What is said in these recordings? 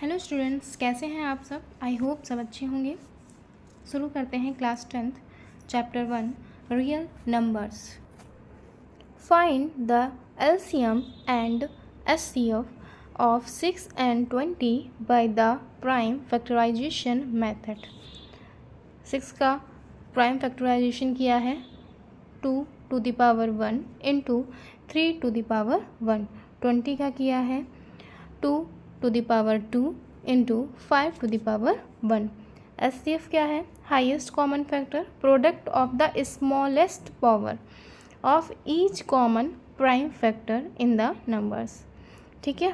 Hello students, कैसे हैं आप सब। आई होप सब अच्छे होंगे। शुरू करते हैं class 10th chapter 1 real numbers. Find the LCM and HCF of 6 and 20 by the prime factorization method. 6 का प्राइम फैक्टराइजेशन किया है 2 to the power 1 into 3 to the power 1। 20 का किया है 2 to the power 2 into 5 to the power 1। HCF क्या है? Highest common factor, product of the smallest power of each common prime factor in the numbers. ठीक है,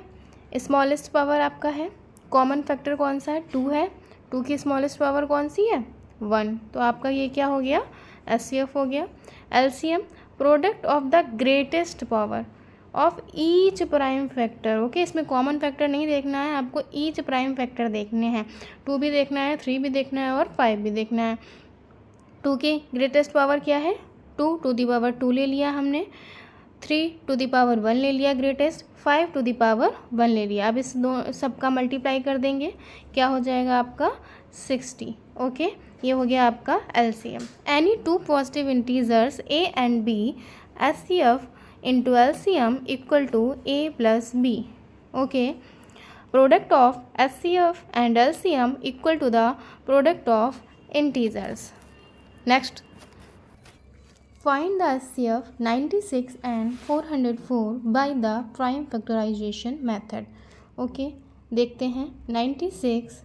smallest power आपका है, common factor कौन सा है? 2 है। 2 की स्मॉलेस्ट पावर कौन सी है? 1। तो आपका ये क्या हो गया? एचसीएफ हो गया। LCM, product of the greatest power of each prime factor. Okay, इसमें कॉमन फैक्टर नहीं देखना है आपको, ईच प्राइम फैक्टर देखने हैं। 2 भी देखना है, 3 भी देखना है और 5 भी देखना है। 2 की ग्रेटेस्ट पावर क्या है? 2 to the power 2 ले लिया हमने, 3 to the power 1 ले लिया ग्रेटेस्ट, 5 to the power 1 ले लिया। अब इस दो सबका मल्टीप्लाई कर देंगे, क्या हो जाएगा आपका? 60। ओके, ये हो गया आपका LCM. Any two positive integers A and B, HCF into LCM equal to A plus B. Okay, product of HCF and LCM equal to the product of integers. Next, find the HCF 96 and 404 by the prime factorization method. Okay, देखते हैं 96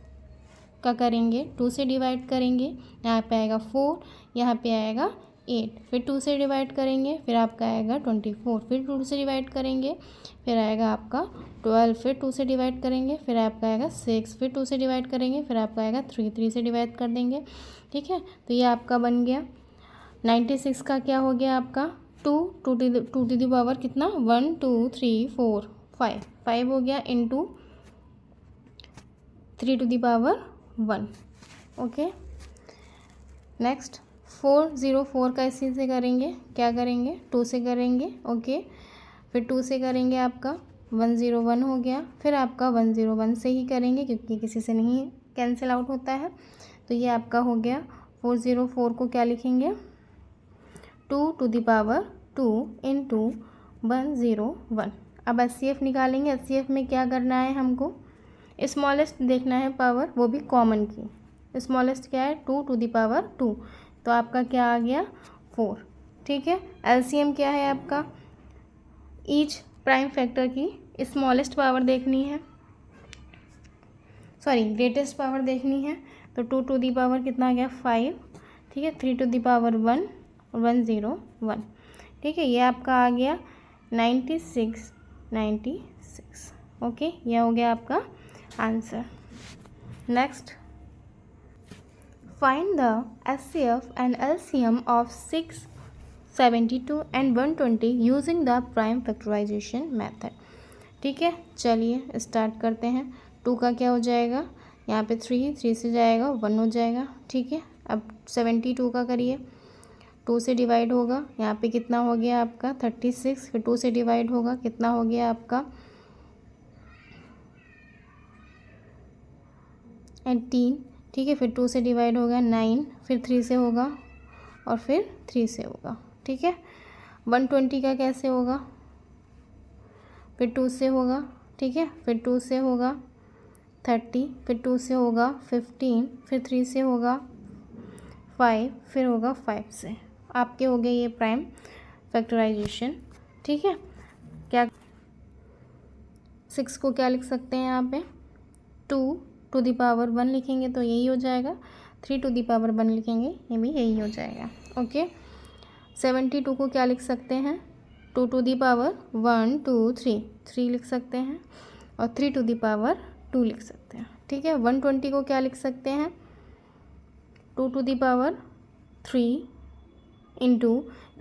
का करेंगे 2 से divide करेंगे, यहाँ पे आएगा 4, यहाँ पे आएगा 8, फिर 2 से डिवाइड करेंगे, फिर आपका आएगा 24, फिर 2 से डिवाइड करेंगे, फिर आएगा आपका 12, फिर 2 से डिवाइड करेंगे, फिर आपका आएगा 6, फिर 2 से डिवाइड करेंगे, फिर आपका आएगा 3 से डिवाइड कर देंगे। ठीक है, तो ये आपका बन गया 96 का क्या हो गया आपका 2 टू टू दी पावर कितना 1 2 3 4 5 हो गया into 3 to the power 1। Okay, next 404 का इसी से करेंगे, क्या करेंगे 2 से करेंगे। ओके, फिर 2 से करेंगे आपका 101 हो गया, फिर आपका 101 से ही करेंगे क्योंकि किसी से नहीं कैंसिल आउट होता है। तो ये आपका हो गया 404 को क्या लिखेंगे 2 to the power 2 इंटू 101। अब एचसीएफ निकालेंगे। एचसीएफ में क्या करना है हमको? स्मॉलेस्ट देखना है पावर, वो भी कॉमन की। स्मॉलेस्ट क्या है 2 to the power 2, तो आपका क्या आ गया 4। ठीक है, एलसीएम क्या है आपका? ईच प्राइम फैक्टर की स्मॉलेस्ट पावर देखनी है, सॉरी ग्रेटेस्ट पावर देखनी है। तो 2 to the power कितना आ गया 5। ठीक है, 3 to the power 1 101। ठीक है, ये आपका आ गया 96। ओके, यह हो गया आपका answer. Next, find the HCF and LCM of 6, 72 and 120 using the prime factorization method। ठीक है, चलिए स्टार्ट करते हैं। 2 का क्या हो जाएगा? यहाँ पे 3 से जाएगा 1 हो जाएगा। ठीक है, अब 72 का करिए, 2 से डिवाइड होगा, यहाँ पे कितना हो गया आपका 36, फिर 2 से डिवाइड होगा, कितना हो गया आपका 18। ठीक है, फिर 2 से डिवाइड होगा 9, फिर 3 से होगा और फिर 3 से होगा। ठीक है, 120 का कैसे होगा? फिर 2 से होगा। ठीक है, फिर 2 से होगा 30, फिर 2 से होगा 15, फिर 3 से होगा 5, फिर होगा 5 से। आपके हो गए ये प्राइम फैक्टराइजेशन। ठीक है, क्या 6 को क्या लिख सकते हैं यहाँ पे 2 to the power 1 लिखेंगे तो यही हो जाएगा, 3 to the power 1 लिखेंगे ये भी यही हो जाएगा। ओके, 72 को क्या लिख सकते हैं 2 to the power 1 2 3 लिख सकते हैं और 3 to the power 2 लिख सकते हैं। ठीक है, 120 को क्या लिख सकते हैं 2 to the power 3 into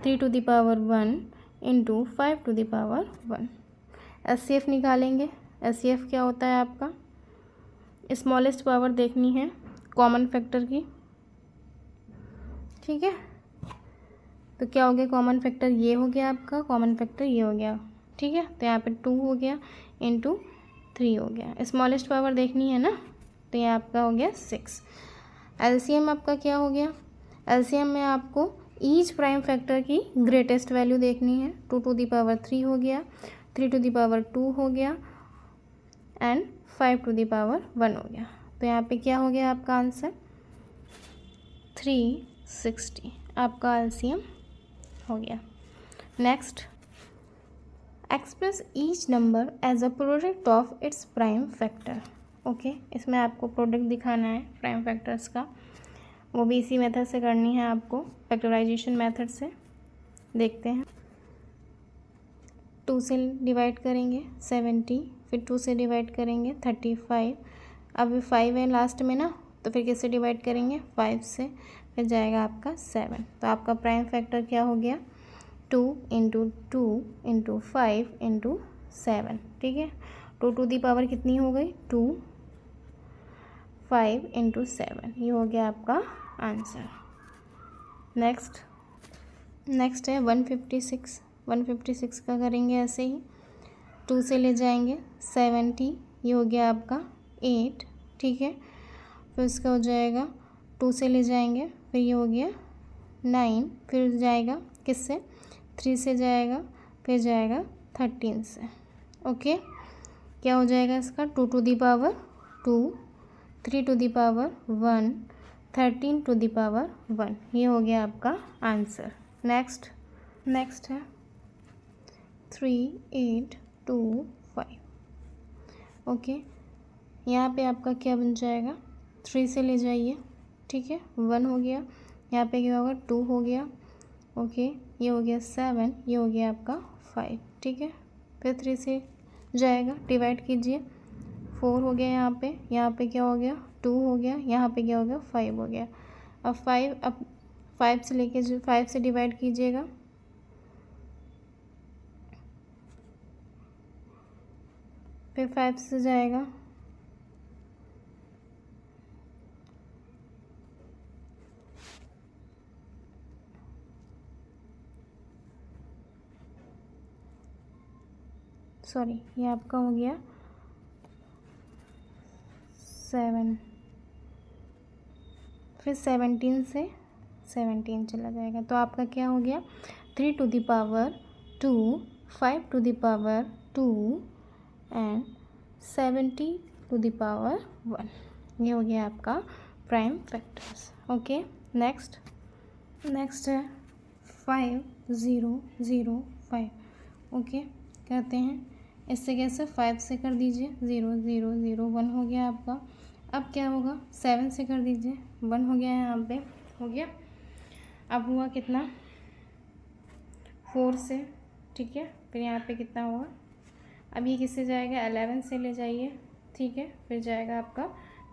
3 to the power 1 into 5 to the power 1। HCF निकालेंगे। एचसीएफ क्या होता है आपका? स्मॉलेस्ट पावर देखनी है कॉमन फैक्टर की। ठीक है, तो क्या हो गया कॉमन फैक्टर? ये हो गया आपका कॉमन फैक्टर, ये हो गया। ठीक है, तो यहाँ पे 2 हो गया इंटू 3 हो गया। स्मॉलेस्ट पावर देखनी है ना, तो ये आपका हो गया 6। एलसीएम आपका क्या हो गया, एलसीएम में आपको ईच प्राइम फैक्टर की ग्रेटेस्ट वैल्यू देखनी है। 2 टू दी पावर 3 हो गया, 3 टू दी पावर 2 हो गया एंड 5 टू दी पावर 1 हो गया। तो यहाँ पे क्या हो गया आपका आंसर 360 आपका एलसीएम हो गया। Next, express each number as a product of its prime factor. Okay, इसमें आपको प्रोडक्ट दिखाना है प्राइम फैक्टर्स का, वो भी इसी मेथड से करनी है आपको, फैक्टराइजेशन मेथड से। देखते हैं, 2 से डिवाइड करेंगे 70, फिर 2 से डिवाइड करेंगे 35। अब 5 है लास्ट में ना, तो फिर किससे डिवाइड करेंगे 5 से, फिर जाएगा आपका 7। तो आपका प्राइम फैक्टर क्या हो गया 2 इंटू 2 इंटू 5 इंटू 7। ठीक है, 2 टू दी पावर कितनी हो गई 2, 5 इंटू 7, ये हो गया आपका आंसर। नेक्स्ट है 156। 156 का करेंगे ऐसे ही, 2 से ले जाएंगे 70, ये हो गया आपका 8। ठीक है, फिर उसका हो जाएगा 2 से ले जाएंगे, फिर ये हो गया 9, फिर जाएगा किससे 3 से जाएगा, फिर जाएगा 13 से। ओके, क्या हो जाएगा इसका 2 to the power 2, 3 to the power 1, 13 to the power 1, ये हो गया आपका आंसर। नेक्स्ट है 3, 8, 2, 5। ओके, यहाँ पे आपका क्या बन जाएगा 3 से ले जाइए, ठीक है 1 हो गया, यहाँ पे क्या होगा 2 हो गया। ओके, ये हो गया 7, ये हो गया आपका 5। ठीक है, फिर 3 से जाएगा, डिवाइड कीजिए 4 हो गया, यहाँ पे क्या हो गया 2 हो गया, यहाँ पे क्या हो गया 5 हो गया। अब 5 से लेके 5 से डिवाइड कीजिएगा, फिर 5 से जाएगा, सॉरी ये आपका हो गया 7, फिर 17 से 17 चला जाएगा। तो आपका क्या हो गया 3 to the power 2, 5 to the power 2 and 70 to the power 1, ये हो गया आपका प्राइम फैक्टर्स। ओके, नेक्स्ट है 5 0 0 5। ओके, करते हैं इससे कैसे 5 से कर दीजिए 0 0 0 1 हो गया आपका। अब क्या होगा 7 से कर दीजिए 1 हो गया, यहाँ पे हो गया। अब हुआ कितना 4 से, ठीक है, फिर यहाँ पे कितना हुआ, अब ये किससे जाएगा 11 से ले जाइए, ठीक है, फिर जाएगा आपका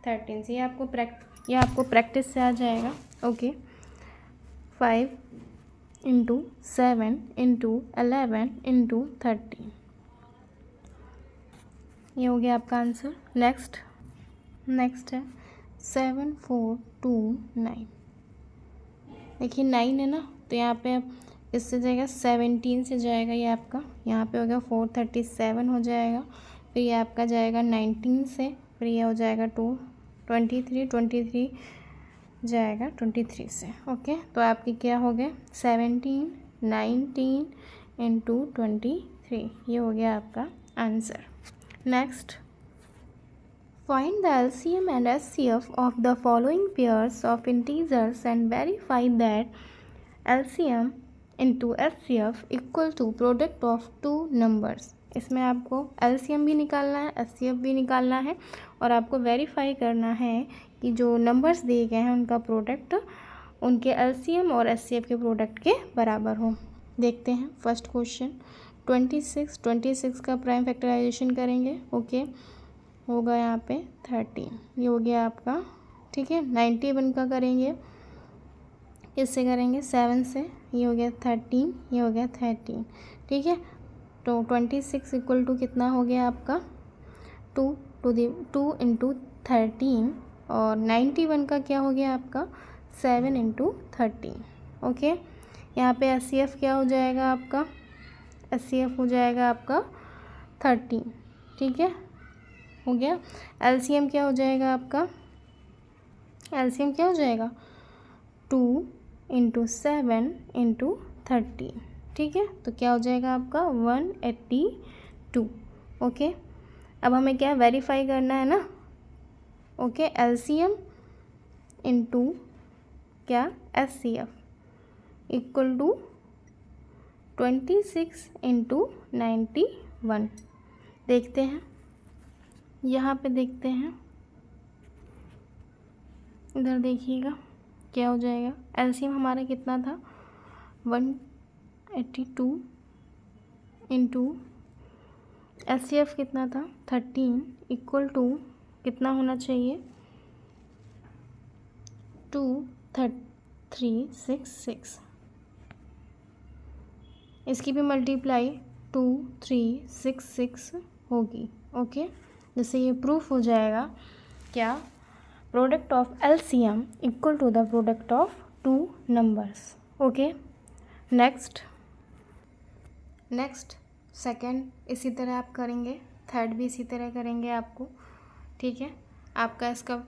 13 से। ये आपको प्रैक्टिस से आ जाएगा। ओके, 5 इंटू 7 इंटू 11 इंटू 13, ये हो गया आपका आंसर। नेक्स्ट है 7 4 2 9। देखिए 9 है ना, तो यहाँ पे अब इससे जाएगा 17 से जाएगा, ये आपका यहाँ पे हो गया 437 हो जाएगा, फिर ये आपका जाएगा 19 से, फिर ये हो जाएगा 23 जाएगा 23 से। ओके, तो आपकी क्या हो गया 17 19 इंटू 23, ये हो गया आपका answer. Next, find the LCM and SCF of the following pairs of integers and verify that LCM into SCF equal to product of two numbers। इसमें आपको LCM भी निकालना है, SCF भी निकालना है, और आपको वेरीफाई करना है कि जो नंबर्स दिए गए हैं उनका प्रोडक्ट उनके LCM और SCF के प्रोडक्ट के बराबर हो। देखते हैं फर्स्ट क्वेश्चन 26 का प्राइम फैक्टराइजेशन करेंगे। ओके, होगा यहाँ पे 13, ये हो गया आपका, ठीक है। 91 का करेंगे, इससे करेंगे 7 से, ये हो गया 13, ये हो गया 13, ठीक है। तो 26 इक्वल टू कितना हो गया आपका 2 इंटू 13, और 91 का क्या हो गया आपका 7 इंटू 13। ओके, यहाँ पे SCF क्या हो जाएगा आपका, SCF हो जाएगा आपका 13, ठीक है। हो गया। एलसीएम क्या हो जाएगा आपका, एलसीएम क्या हो जाएगा 2 × 7 × 30, ठीक है। तो क्या हो जाएगा आपका 182। ओके, अब हमें क्या वेरीफाई करना है ना। ओके, एलसीएम इंटू क्या एचसीएफ इक्वल टू 26 × 91। देखते हैं, यहाँ पे देखते हैं, इधर देखिएगा क्या हो जाएगा। एलसीएम हमारा कितना था 182 इंटू एचसीएफ कितना था 13 इक्वल टू कितना होना चाहिए 2366। इसकी भी मल्टीप्लाई 2366 होगी। ओके, जैसे ये प्रूफ हो जाएगा क्या, product of LCM equal to the product of two numbers. Okay, next second इसी तरह आप करेंगे, थर्ड भी इसी तरह करेंगे आपको, ठीक है। आपका इसका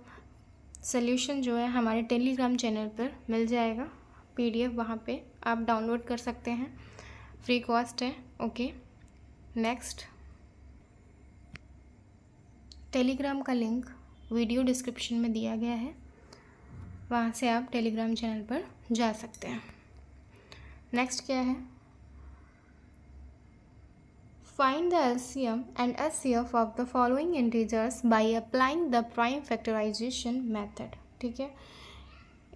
सल्यूशन जो है हमारे टेलीग्राम चैनल पर मिल जाएगा, पीडीएफ वहाँ पे आप डाउनलोड कर सकते हैं, फ्री कॉस्ट है। ओके, नेक्स्ट टेलीग्राम का लिंक वीडियो डिस्क्रिप्शन में दिया गया है, वहाँ से आप टेलीग्राम चैनल पर जा सकते हैं। नेक्स्ट क्या है, find the LCM and HCF of the following integers by applying the prime factorization method, ठीक है।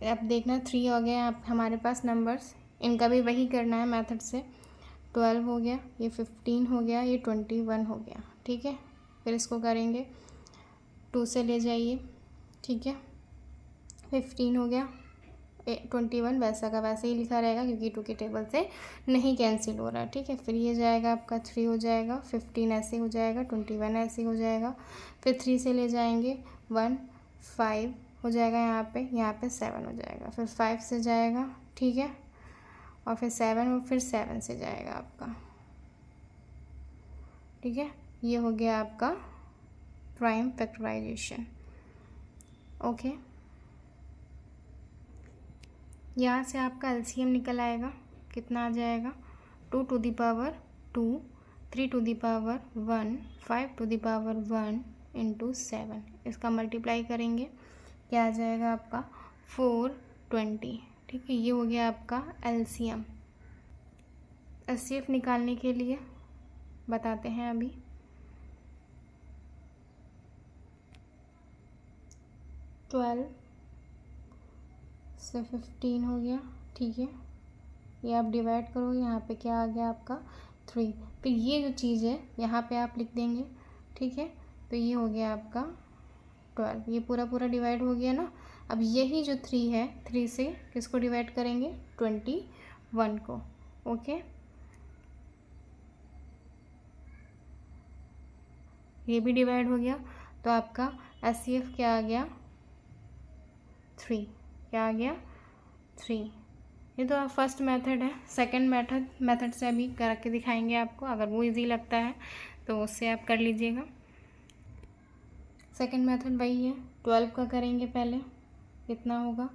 अब देखना 3 हो गए आप हमारे पास नंबर्स, इनका भी वही करना है मेथड से। 12 हो गया, ये 15 हो गया, ये 21 हो गया, ठीक है। फिर इसको करेंगे 2 से ले जाइए, ठीक है। 15 हो गया, 21 वैसा का वैसे ही लिखा रहेगा क्योंकि 2 के टेबल से नहीं कैंसिल हो रहा, ठीक है। फिर ये जाएगा आपका 3 हो जाएगा, 15 ऐसे हो जाएगा, 21 ऐसे हो जाएगा। फिर 3 से ले जाएंगे 1, 5 हो जाएगा, यहाँ पे 7 हो जाएगा। फिर 5 से जाएगा, ठीक है, और फिर 7 और फिर 7 से जाएगा आपका, ठीक है। ये हो गया आपका प्राइम फैक्टराइजेशन। ओके, यहाँ से आपका एलसीएम निकल आएगा, कितना आ जाएगा 2 to the power 2, 3 to the power 1, 5 to the power 1 × 7। इसका मल्टीप्लाई करेंगे, क्या आ जाएगा आपका 420, ठीक है। ये हो गया आपका एलसीएम। एचसीएफ निकालने के लिए बताते हैं अभी। ट्वेल्व से 15 हो गया, ठीक है। ये आप डिवाइड करोगे, यहाँ पे क्या आ गया आपका 3। फिर ये जो चीज़ है यहाँ पे आप लिख देंगे, ठीक है। तो ये हो गया आपका 12, ये पूरा डिवाइड हो गया ना। अब यही जो 3 है, 3 से किसको डिवाइड करेंगे 21 को। ओके, ये भी डिवाइड हो गया, तो आपका एचसीएफ क्या आ गया 3, क्या आ गया 3। ये तो फर्स्ट मेथड है। सेकंड मेथड से अभी करके दिखाएंगे आपको, अगर वो इजी लगता है तो उससे आप कर लीजिएगा। सेकंड मेथड वही है, 12 का करेंगे पहले, कितना होगा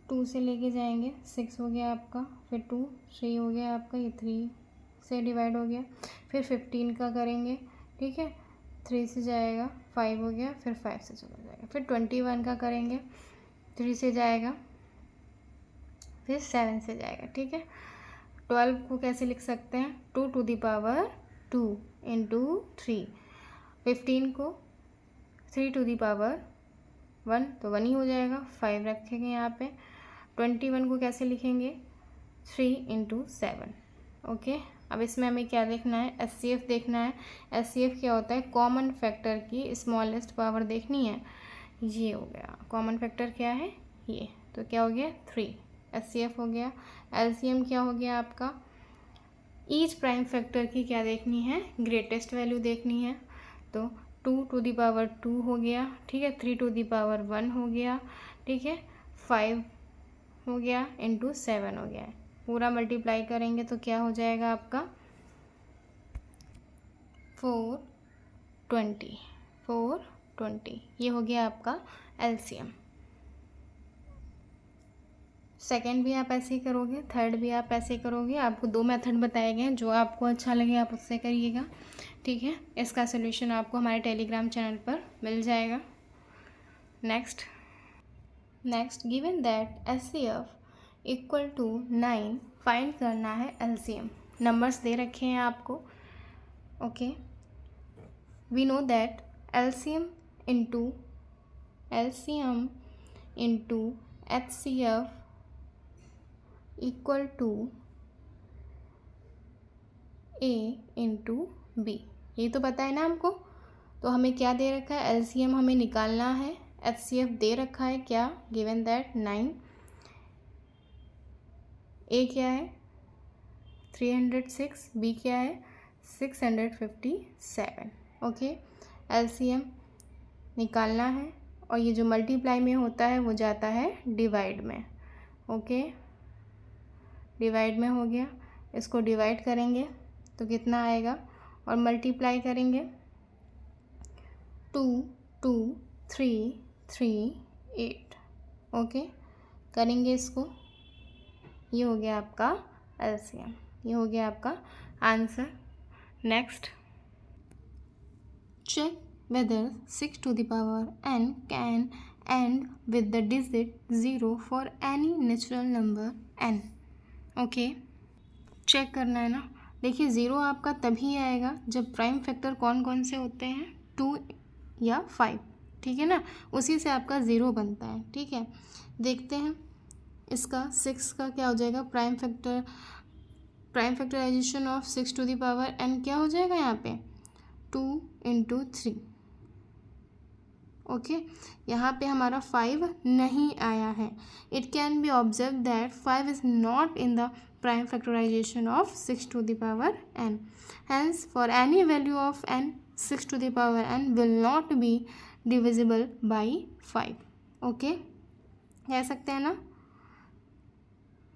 2 से लेके जाएंगे, 6 हो गया आपका, फिर 2, 3 हो गया आपका, ये 3 से डिवाइड हो गया। फिर 15 का करेंगे, ठीक है, 3 से जाएगा, 5 हो गया, फिर 5 से चला जाएगा। फिर 21 का करेंगे, 3 से जाएगा, फिर 7 से जाएगा, ठीक है। 12 को कैसे लिख सकते हैं 2 to the power 2 × 3। 15 को 3 to the power 1, तो 1 ही हो जाएगा, 5 रखेंगे यहाँ पे। 21 को कैसे लिखेंगे 3 × 7। ओके, अब इसमें हमें क्या देखना है, एचसीएफ देखना है। एचसीएफ क्या होता है, कॉमन फैक्टर की स्मॉलेस्ट पावर देखनी है। ये हो गया कॉमन फैक्टर, क्या है ये, तो क्या हो गया 3, एचसीएफ हो गया। एलसीएम क्या हो गया आपका, ईच प्राइम फैक्टर की क्या देखनी है, ग्रेटेस्ट वैल्यू देखनी है। तो 2 to the power 2 हो गया, ठीक है, 3 to the power 1 हो गया, ठीक है, 5 हो गया × 7 हो गया। पूरा मल्टीप्लाई करेंगे तो क्या हो जाएगा आपका 420 20, 4, 20, ये हो गया आपका LCM। सेकेंड भी आप ऐसे ही करोगे, थर्ड भी आप ऐसे ही करोगे। आपको 2 मेथड बताए गए हैं, जो आपको अच्छा लगे आप उससे करिएगा, ठीक है। इसका सोल्यूशन आपको हमारे टेलीग्राम चैनल पर मिल जाएगा। Next given that HCF equal to 9, find करना है LCM। नंबर्स दे रखे हैं आपको, okay. We know that LCM into HCF equal to A into B, ये तो पता है ना हमको। तो हमें क्या दे रखा है, LCM हमें निकालना है, HCF दे रखा है क्या, गिवन दैट 9, A क्या है 306, B क्या है 657, ओके। LCM निकालना है और ये जो मल्टीप्लाई में होता है वो जाता है डिवाइड में, ओके। डिवाइड में हो गया, इसको डिवाइड करेंगे तो कितना आएगा और मल्टीप्लाई करेंगे 2, 2, 3, 3, 8, ओके। करेंगे इसको, ये हो गया आपका LCM, ये हो गया आपका answer. Next, check whether 6 to the power n can end with the digit 0 for any natural number n, okay. Check करना है ना। देखिए 0 आपका तभी आएगा जब प्राइम फैक्टर कौन कौन से होते हैं, 2 या 5, ठीक है ना, उसी से आपका 0 बनता है, ठीक है। देखते हैं इसका 6 का क्या हो जाएगा, prime factorization of 6 to the power n क्या हो जाएगा यहाँ पे 2 × 3, ओके। यहाँ पे हमारा 5 नहीं आया है। It can be observe that 5 is not in the prime factorization of 6 to the power n, hence for any value of n 6 to the power n will not be divisible by 5, okay, कह सकते हैं ना।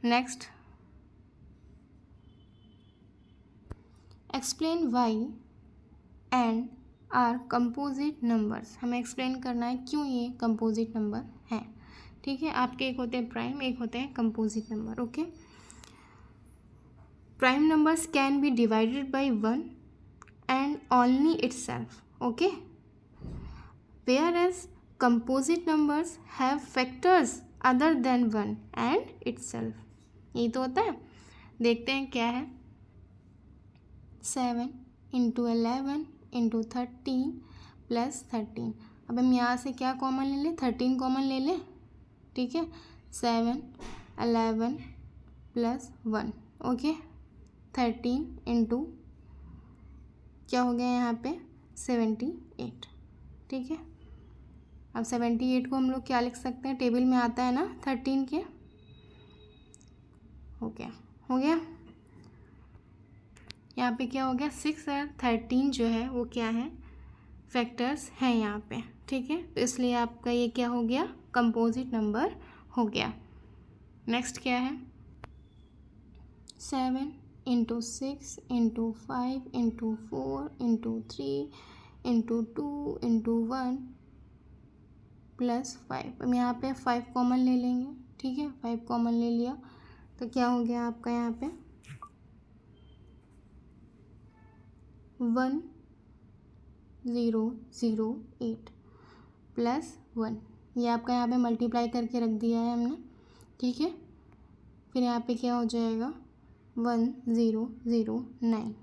Next, explain why and are composite numbers. हमें explain करना है क्यों ये composite number हैं, ठीक है। आपके एक होते हैं प्राइम, एक होते हैं composite number, okay. Prime numbers can be divided by 1 and only itself, okay, whereas composite numbers have factors other than 1 and itself, यही तो होता है। देखते हैं क्या है, 7 × 11 × 13 + 13। अब हम यहाँ से क्या कॉमन ले लें, 13 कॉमन ले लें, ठीक है। 7, 11 + 1, ओके। 13 × क्या हो गया यहाँ पे 78, ठीक है। अब 78 को हम लोग क्या लिख सकते हैं, टेबल में आता है ना 13 के, हो गया। यहाँ पे क्या हो गया 6 और 13 जो है वो क्या है, फैक्टर्स हैं यहाँ पे, ठीक है। तो इसलिए आपका ये क्या हो गया, कंपोजिट नंबर हो गया। नेक्स्ट क्या है, 7 × 6 × 5 × 4 × 3 × 2 × 1 + 5। अब यहाँ पे 5 कॉमन ले लेंगे, ठीक है। 5 कॉमन ले लिया तो क्या हो गया आपका यहाँ पे 1008 + 1, ये आपका यहाँ पे मल्टीप्लाई करके रख दिया है हमने, ठीक है। फिर यहाँ पे क्या हो जाएगा 1009।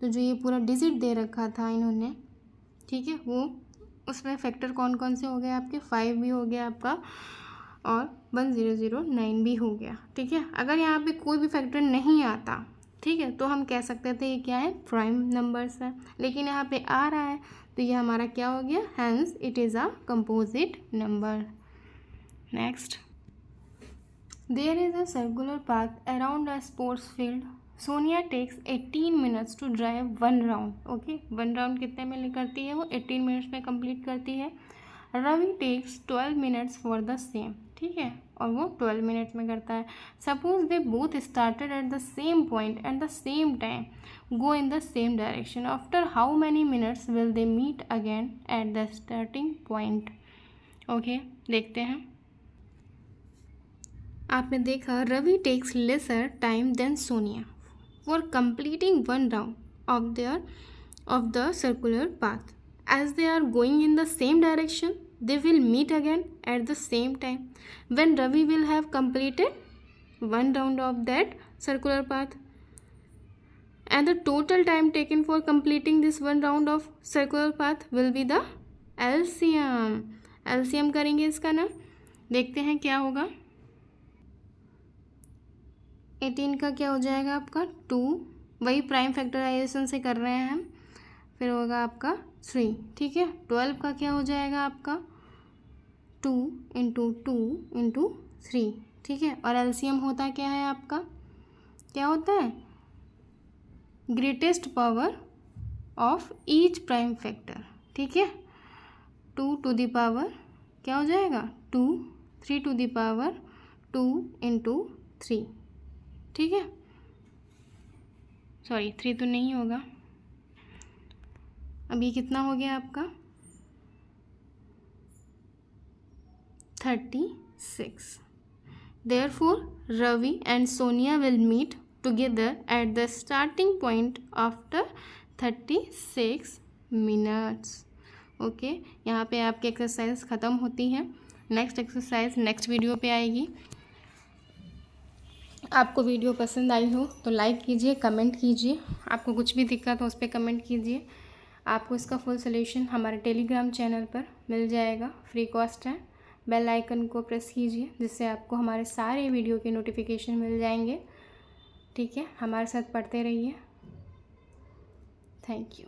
तो जो ये पूरा डिजिट दे रखा था इन्होंने, ठीक है, वो उसमें फैक्टर कौन कौन से हो गए आपके, 5 भी हो गया आपका और 1009 भी हो गया, ठीक है। अगर यहाँ पे कोई भी फैक्टर नहीं आता, ठीक है, तो हम कह सकते थे ये क्या है, प्राइम नंबर्स है। लेकिन यहाँ पे आ रहा है तो ये हमारा क्या हो गया, hence it is a composite number. Next, there is a circular path around a sports field. Sonia takes 18 minutes to drive 1 round, okay. 1 round कितने में करती है वो, 18 मिनट्स में कंप्लीट करती है। Ravi takes 12 minutes for the same. ठीक है, और वो 12 मिनट्स में करता है। Suppose they both started at the same point at the same time, go in the same direction, after how many minutes will they meet again at the starting point. Okay, देखते हैं। आपने देखा Ravi takes lesser time than Sonia for completing one round of the circular path. As they are going in the same direction, they will meet again at the same time when Ravi will have completed one round of that circular path, and the total time taken for completing this one round of circular path will be the LCM। LCM करेंगे इसका ना, देखते हैं क्या होगा। 18 का क्या हो जाएगा आपका 2, वही प्राइम फैक्टराइजेशन से कर रहे हैं हम, फिर होगा आपका 3, ठीक है। 12 का क्या हो जाएगा आपका 2 इंटू 2 इंटू 3, ठीक है। और एलसीएम होता क्या है आपका, क्या होता है, greatest power of each prime factor, ठीक है। 2 टू द पावर क्या हो जाएगा 2, 3 टू द पावर 2 इंटू 3, ठीक है। सॉरी 3 तो नहीं होगा, अभी कितना हो गया आपका 36। Therefore, Ravi and Sonia will meet together at the starting point after 36 minutes। Okay, यहाँ पे आपकी एक्सरसाइज ख़त्म होती है। नेक्स्ट एक्सरसाइज नेक्स्ट वीडियो पे आएगी। आपको वीडियो पसंद आई हो तो लाइक कीजिए, कमेंट कीजिए। आपको कुछ भी दिक्कत हो उस पर कमेंट कीजिए। आपको इसका फुल सॉल्यूशन हमारे टेलीग्राम चैनल पर मिल जाएगा, फ्री कॉस्ट है। बेल आइकन को प्रेस कीजिए जिससे आपको हमारे सारे वीडियो के नोटिफिकेशन मिल जाएंगे, ठीक है। हमारे साथ पढ़ते रहिए। Thank you.